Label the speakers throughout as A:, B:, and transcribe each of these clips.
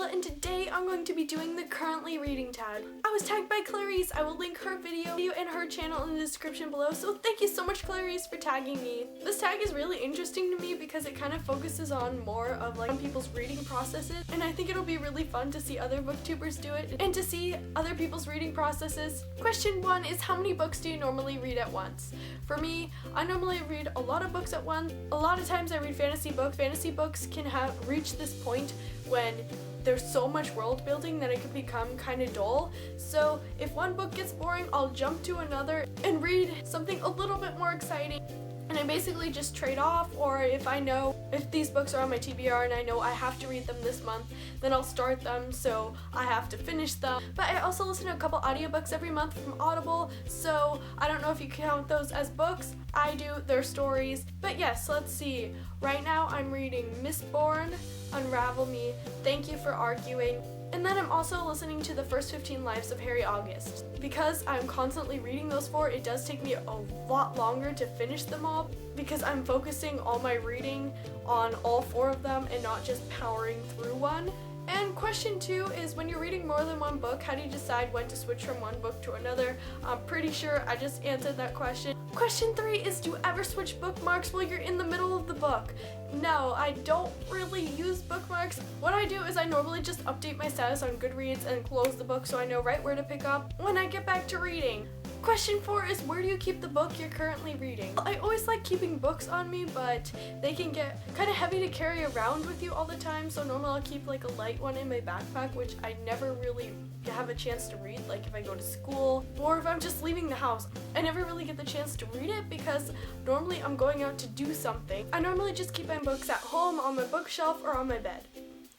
A: Angela, and today I'm going to be doing the currently reading tag. I was tagged by Clarice. I will link her video and her channel in the description below, so thank you so much, Clarice, for tagging me. This tag is really interesting to me because it kind of focuses on more of like people's reading processes, and I think it'll be really fun to see other booktubers do it and to see other people's reading processes. Question 1 is, how many books do you normally read at once? For me, I normally read a lot of books at once. A lot of times I read fantasy books. Fantasy books can reach this point when there's so much world building that it can become kind of dull. So if one book gets boring, I'll jump to another and read something a little bit more exciting. And I basically just trade off, or if I know if these books are on my TBR and I know I have to read them this month, then I'll start them, so I have to finish them. But I also listen to a couple audiobooks every month from Audible, so I don't know if you count those as books. I do, they're stories. But yes, let's see. Right now I'm reading Mistborn, Unravel Me, Thank You for Arguing, and then I'm also listening to the first 15 lives of Harry August. Because I'm constantly reading those 4, it does take me a lot longer to finish them all because I'm focusing all my reading on all 4 of them and not just powering through one. And question 2 is, when you're reading more than one book, how do you decide when to switch from one book to another? I'm pretty sure I just answered that question. Question 3 is, do you ever switch bookmarks while you're in the middle of the book? No, I don't really use bookmarks. What I do is I normally just update my status on Goodreads and close the book so I know right where to pick up when I get back to reading. Question 4 is, where do you keep the book you're currently reading? I always like keeping books on me, but they can get kind of heavy to carry around with you all the time, so normally I'll keep like a light one in my backpack, which I never really have a chance to read, like if I go to school or if I'm just leaving the house. I never really get the chance to read it because normally I'm going out to do something. I normally just keep my books at home, on my bookshelf, or on my bed.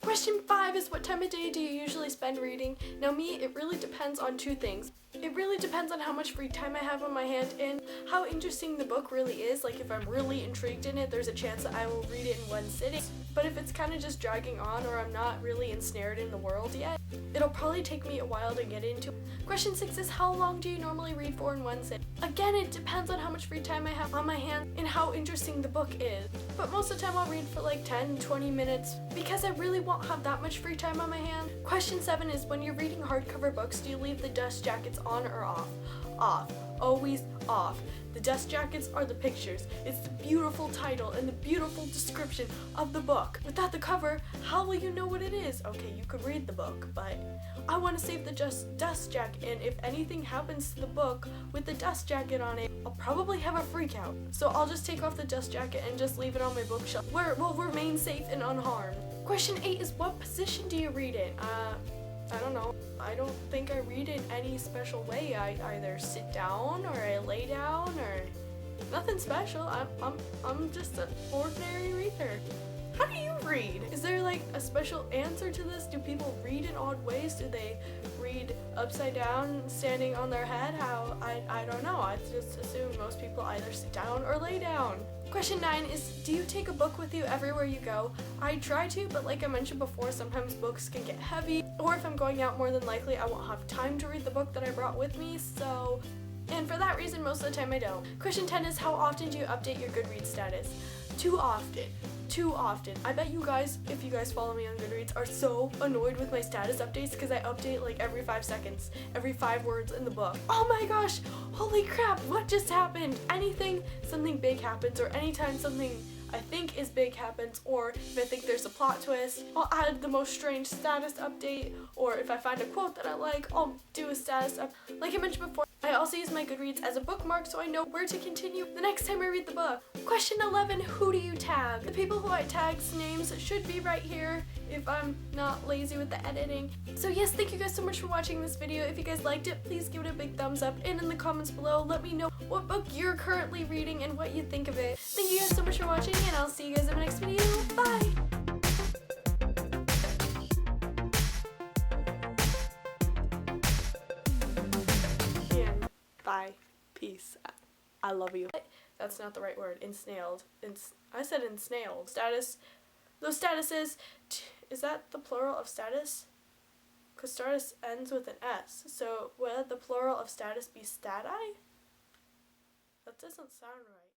A: Question 5 is, what time of day do you usually spend reading? Now me, it really depends on 2 things. It really depends on how much free time I have on my hand and how interesting the book really is. Like if I'm really intrigued in it, there's a chance that I will read it in one sitting. But if it's kind of just dragging on or I'm not really ensnared in the world yet, it'll probably take me a while to get into. Question 6 is, how long do you normally read for in one sitting? Again, it depends on how much free time I have on my hand and how interesting the book is. But most of the time I'll read for like 10-20 minutes because I really won't have that much free time on my hand. Question 7 is, when you're reading hardcover books, do you leave the dust jackets on or off? Off. Always off. The dust jackets are the pictures. It's the beautiful title and the beautiful description of the book. Without the cover, how will you know what it is? Okay, you could read the book, but I want to save the dust jacket, and if anything happens to the book with the dust jacket on it, I'll probably have a freak out. So I'll just take off the dust jacket and just leave it on my bookshelf where it will remain safe and unharmed. Question 8 is, what position do you read in? I don't know. I don't think I read in any special way. I either sit down or I lay down or nothing special. I'm just an ordinary reader. How do you read? Is there like a special answer to this? Do people read in odd ways? Do they read upside down, standing on their head? I don't know. I just assume most people either sit down or lay down. Question 9 is, do you take a book with you everywhere you go? I try to, but like I mentioned before, sometimes books can get heavy, or if I'm going out, more than likely I won't have time to read the book that I brought with me, so... And for that reason, most of the time I don't. Question 10 is, how often do you update your Goodreads status? Too often. Too often. I bet you guys, if you guys follow me on Goodreads, are so annoyed with my status updates because I update like every 5 seconds, every 5 words in the book. Oh my gosh, holy crap, what just happened? Something big happens, or anytime something I think is big happens, or if I think there's a plot twist, I'll add the most strange status update, or if I find a quote that I like, I'll do a status up. Like I mentioned before, I also use my Goodreads as a bookmark so I know where to continue the next time I read the book. Question 11, who do you tag? The people who I tag's names should be right here if I'm not lazy with the editing. So yes, thank you guys so much for watching this video. If you guys liked it, please give it a big thumbs up, and in the comments below, let me know what book you're currently reading and what you think of it. Thank you guys so much for watching, and I'll see you guys in my next video. Bye! Bye. Peace. I love you. That's not the right word. Ensnailed. I said ensnailed. Status. Those statuses. Is that the plural of status? Because status ends with an S. So would the plural of status be stati? That doesn't sound right.